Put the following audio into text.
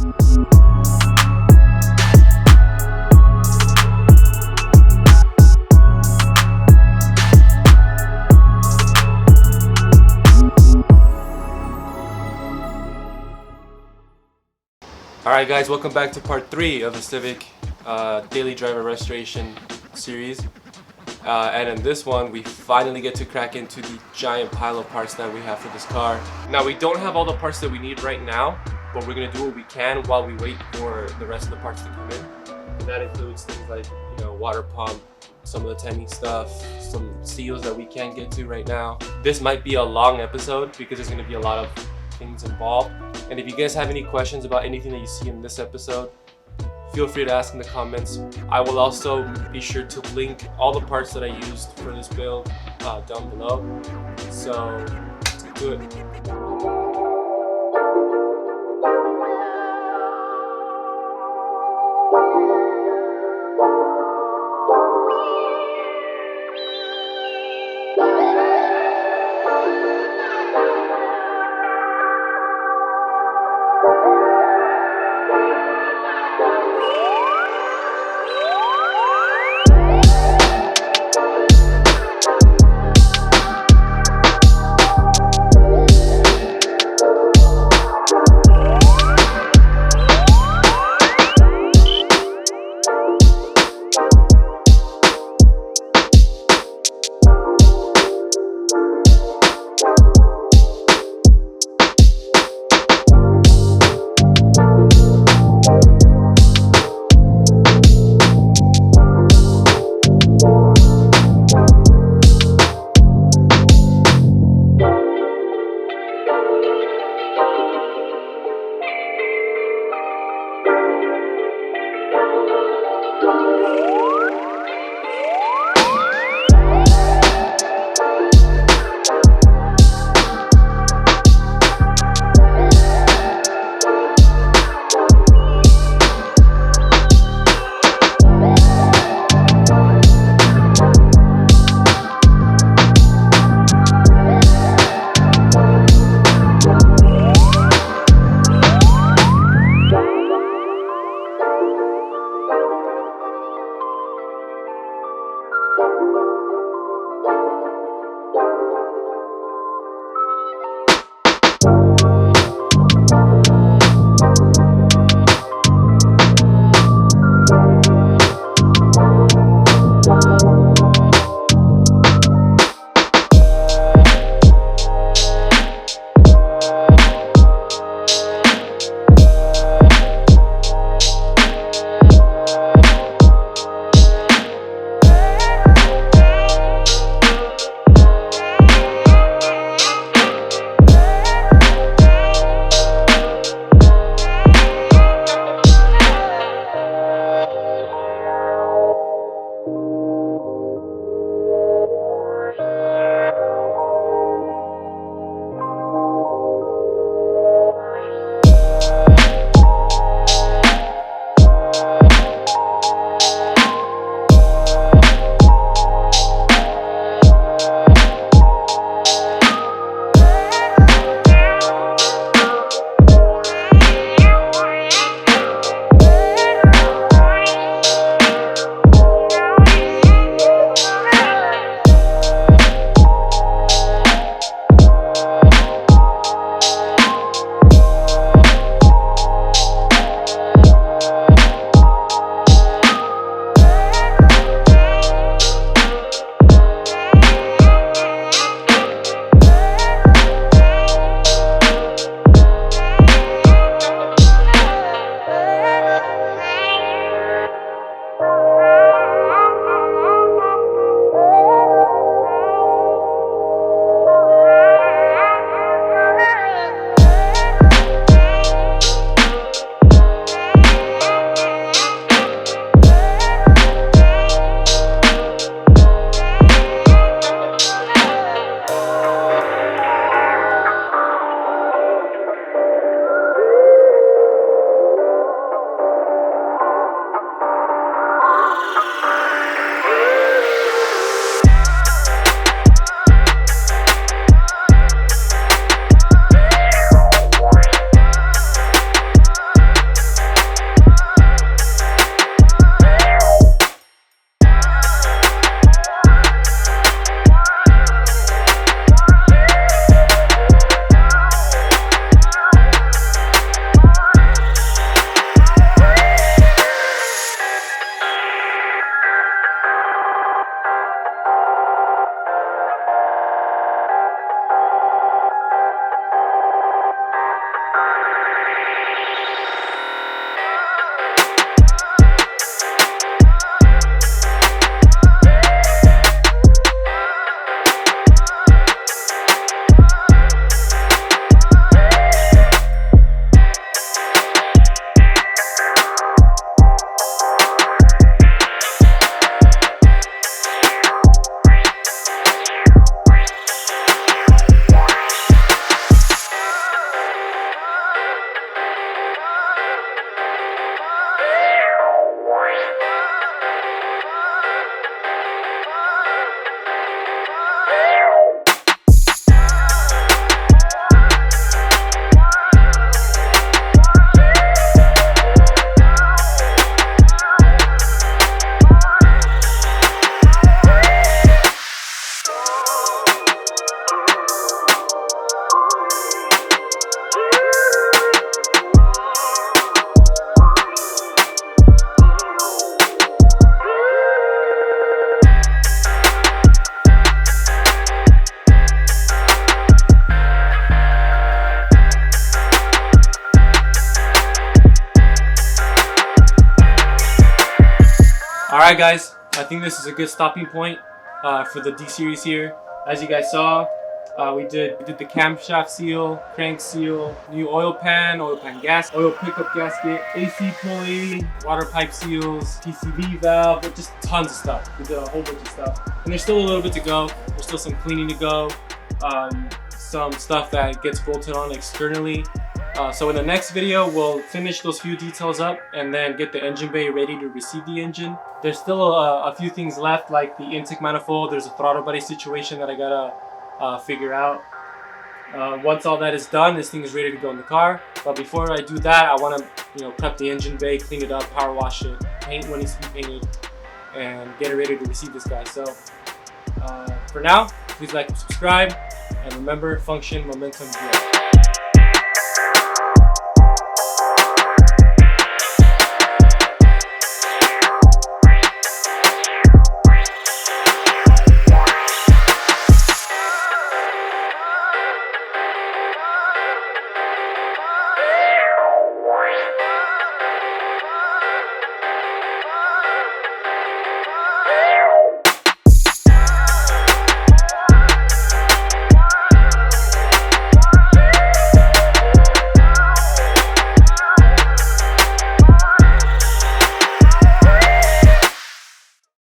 Alright guys, welcome back to part 3 of the Civic Daily Driver Restoration series. And in this one, we finally get to crack into the giant pile of parts that we have for this car. Now, we don't have all the parts that we need right now, but we're going to do what we can while we wait for the rest of the parts to come in. And that includes things like, water pump, some of the tiny stuff, some seals that we can't get to right now. This might be a long episode because there's going to be a lot of things involved. And if you guys have any questions about anything that you see in this episode, feel free to ask in the comments. I will also be sure to link all the parts that I used for this build down below. So let's get to it. Alright guys, I think this is a good stopping point for the D series here. As you guys saw, we did the camshaft seal, crank seal, new oil pan gas, oil pickup gasket, AC pulley, water pipe seals, PCV valve, just tons of stuff. We did a whole bunch of stuff. And there's still a little bit to go. There's still some cleaning to go. Some stuff that gets bolted on externally. So in the next video, we'll finish those few details up and then get the engine bay ready to receive the engine. There's still a few things left, like the intake manifold. There's a throttle body situation that I gotta figure out. Once all that is done, this thing is ready to go in the car. But before I do that, I want to prep the engine bay, clean it up, power wash it, paint what needs to be painted, and get it ready to receive this guy. So for now, please like and subscribe, and remember, function, momentum, growth.